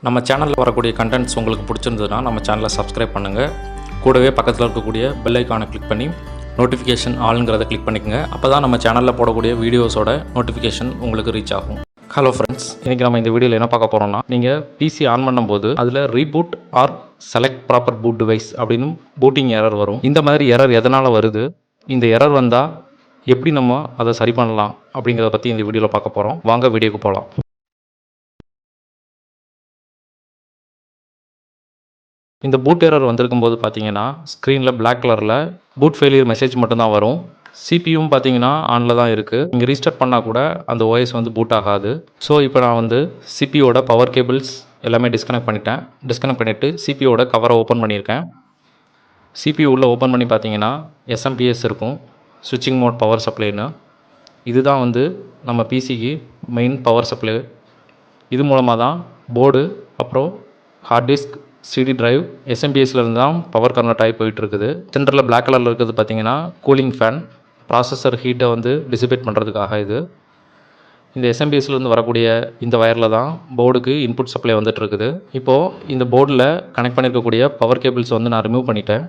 நம்ம சேனலில் வரக்கூடிய கண்டென்ட்ஸ் உங்களுக்கு பிடிச்சிருந்ததுன்னா நம்ம சேனலை சப்ஸ்கிரைப் பண்ணுங்கள். கூடவே பக்கத்தில் இருக்கக்கூடிய பெல் ஐக்கானை கிளிக் பண்ணி நோட்டிஃபிகேஷன் ஆளுங்கிறத கிளிக் பண்ணிக்கோங்க. அப்போ தான் நம்ம சேனலில் போடக்கூடிய வீடியோஸோட நோட்டிஃபிகேஷன் உங்களுக்கு ரீச் ஆகும். ஹலோ ஃப்ரெண்ட்ஸ், இன்றைக்கி நம்ம இந்த வீடியோவில் என்ன பார்க்க போகிறோம்னா, நீங்கள் பிசி ஆன் பண்ணும்போது அதில் reboot or select proper boot device அப்படின்னு பூட்டிங் எரர் வரும். இந்த மாதிரி எரர் எதனால் வருது, இந்த எரர் வந்தால் எப்படி நம்ம அதை சரி பண்ணலாம் அப்படிங்கிறத பற்றி இந்த வீடியோவில் பார்க்க போகிறோம். வாங்க வீடியோக்கு போகலாம். இந்த பூட் எரர் வந்திருக்கும் போது பார்த்தீங்கன்னா ஸ்க்ரீனில் பிளாக் கலரில் பூட் ஃபெயிலியர் மெசேஜ் மட்டும்தான் வரும். சிபியும் பார்த்தீங்கன்னா ஆனில் தான் இருக்குது. நீங்கள் ரீஸ்டார்ட் பண்ணால் கூட அந்த ஓஎஸ் வந்து பூட் ஆகாது. ஸோ இப்போ நான் வந்து சிபியோட பவர் கேபிள்ஸ் எல்லாமே டிஸ்கனெக்ட் பண்ணிவிட்டு சிபியோட கவரை ஓப்பன் பண்ணியிருக்கேன். சிபியூ உள்ள ஓப்பன் பண்ணி பார்த்தீங்கன்னா எஸ்எம்பிஎஸ் இருக்கும், ஸ்விட்சிங் மோட் பவர் சப்ளைன்னு. இதுதான் வந்து நம்ம பிசிக்கு மெயின் பவர் சப்ளை. இது மூலமாக தான் போர்டு, அப்புறம் ஹார்ட் டிஸ்க், சிடி டிரைவ், எஸ்எம்பிஎஸ்லேருந்து தான் பவர் கன்வெர்ட் ஆகி போயிட்டுருக்குது. சென்டரில் பிளாக் கலரில் இருக்கிறது பார்த்தீங்கன்னா கூலிங் ஃபேன், ப்ராசஸர் ஹீட்டை வந்து டிசிபேட் பண்ணுறதுக்காக இது. இந்த எஸ்எம்பிஎஸ்லேருந்து வரக்கூடிய இந்த வயரில் தான் போர்டுக்கு இன்புட் சப்ளை வந்துட்டுருக்குது. இப்போது இந்த போர்டில் கனெக்ட் பண்ணியிருக்கக்கூடிய பவர் கேபிள்ஸ் வந்து நான் ரிமூவ் பண்ணிட்டேன்.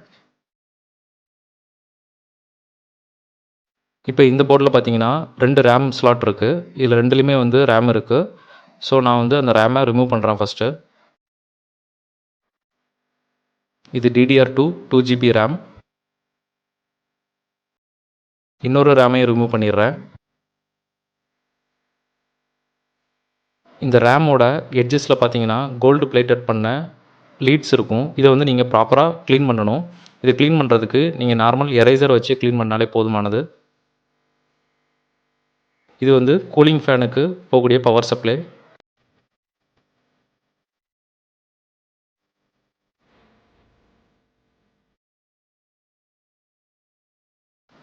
இப்போ இந்த போர்டில் பார்த்தீங்கன்னா 2 ரேம் ஸ்லாட் இருக்குது. இதில் 2லேயுமே வந்து ரேம் இருக்குது. ஸோ நான் வந்து அந்த ரேமை ரிமூவ் பண்ணுறேன் ஃபஸ்ட்டு. இது DDR2 2GB ரேம். இன்னொரு ரேமையும் ரிமூவ் பண்ணிடுறேன். இந்த ரேமோட எட்ஜஸில் பார்த்தீங்கன்னா கோல்டு பிளேட்டட் பண்ண லீட்ஸ் இருக்கும். இதை வந்து நீங்கள் ப்ராப்பராக க்ளீன் பண்ணணும். இதை க்ளீன் பண்ணுறதுக்கு நீங்கள் நார்மல் எரேசர் வச்சு க்ளீன் பண்ணாலே போதுமானது. இது வந்து கூலிங் ஃபேனுக்கு போகக்கூடிய பவர் சப்ளை.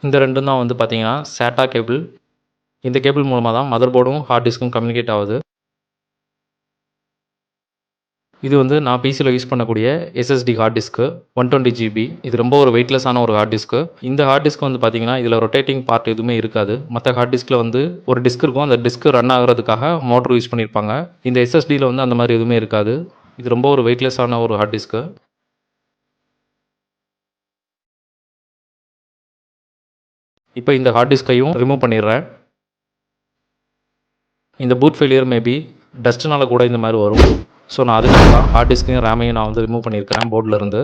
இந்த ரெண்டும் தான் வந்து பார்த்தீங்கன்னா SATA கேபிள். இந்த கேபிள் மூலமாக தான் மதர் போர்டும் ஹார்ட் டிஸ்க்கும் கம்யூனிகேட் ஆகுது. இது வந்து நான் பிசியில் யூஸ் பண்ணக்கூடிய SSD ஹார்ட் டிஸ்க்கு 120GB. இது ரொம்ப ஒரு வெயிட்லெஸ்ஸான ஒரு ஹார்ட் டிஸ்க்கு. இந்த ஹார்ட் டிஸ்க் வந்து பார்த்தீங்கன்னா இதில் ரொட்டேட்டிங் பார்ட் எதுவுமே இருக்காது. மற்ற ஹார்ட் டிஸ்கில் வந்து ஒரு டிஸ்க் இருக்கும், அந்த டிஸ்க் ரன் ஆகிறதுக்காக மோட்டர் யூஸ் பண்ணியிருப்பாங்க. இந்த SSDயில் வந்து அந்த மாதிரி எதுவுமே இருக்காது. இது ரொம்ப ஒரு வெயிட்லெஸ்ஸான ஒரு ஹார்ட் டிஸ்க்கு. இப்போ இந்த ஹார்ட் டிஸ்கையும் ரிமூவ் பண்ணிடுறேன். இந்த பூட் ஃபெயிலியர் மேபி டஸ்ட்னால கூட இந்த மாதிரி வரும். ஸோ நான் அதுக்காக தான் ஹார்ட் டிஸ்கையும் ரேமையும் நான் வந்து ரிமூவ் பண்ணியிருக்கிறேன் போர்டிலேருந்து.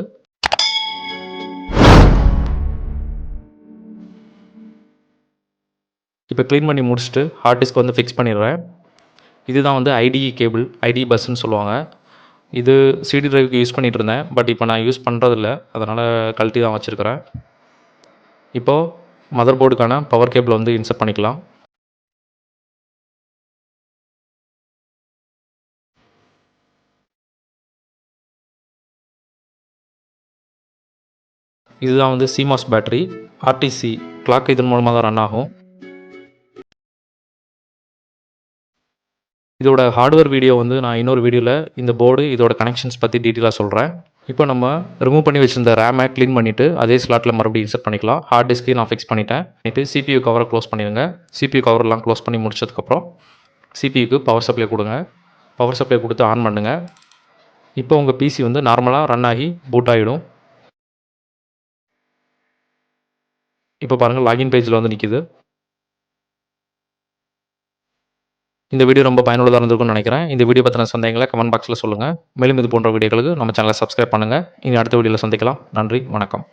இப்போ க்ளீன் பண்ணி முடிச்சுட்டு ஹார்ட் டிஸ்க் வந்து ஃபிக்ஸ் பண்ணிடுறேன். இதுதான் வந்து ஐடிஇ கேபிள், ஐடிஇ பஸ்ன்னு சொல்லுவாங்க. இது சிடி டிரைவுக்கு யூஸ் பண்ணிகிட்டு இருந்தேன். பட் இப்போ நான் யூஸ் பண்ணுறதில்ல, அதனால் கழட்டி தான் வச்சுருக்கிறேன். இப்போது மதர் போர்டுக்கான பவர் கேபிள் வந்து இன்சர்ட் பண்ணிக்கலாம். இதுதான் வந்து CMOS பேட்டரி. RTC கிளாக் இதன் மூலமாக தான் ரன் ஆகும். இதோட ஹார்ட்வேர் வீடியோ வந்து நான் இன்னொரு வீடியோவில் இந்த போர்டு இதோட கனெக்ஷன்ஸ் பற்றி டீட்டெயிலாக சொல்கிறேன். இப்போ நம்ம ரிமூவ் பண்ணி வச்சிருந்த ரேமை க்ளீன் பண்ணிவிட்டு அதே ஸ்லாட்டில் மறுபடியும் இன்சர்ட் பண்ணிக்கலாம். ஹார்ட் டிஸ்க்கையும் நான் ஃபிக்ஸ் பண்ணிவிட்டு CPU கவரை க்ளோஸ் பண்ணிடுங்க. CPU கவரெல்லாம் க்ளோஸ் பண்ணி முடிச்சதுக்கப்புறம் CPUக்கு பவர் சப்ளை கொடுங்க. பவர் சப்ளை கொடுத்து ஆன் பண்ணுங்கள். இப்போ உங்கள் பிசி வந்து நார்மலாக ரன் ஆகி பூட் ஆகிடும். இப்போ பாருங்கள், லாகின் பேஜில் வந்து நிற்கிது. இந்த வீடியோ ரொம்ப பயனுள்ளதாக இருந்திருக்கும்னு நினைக்கிறேன். இந்த வீடியோ பற்றின சந்தேகங்களை கமெண்ட் பாக்ஸில் சொல்லுங்கள். மேலும் இது போன்ற வீடியோக்களுக்கு நம்ம சேனலை சப்ஸ்கிரைப் பண்ணுங்கள். இனி அடுத்த வீடியோவில் சந்திக்கலாம். நன்றி, வணக்கம்.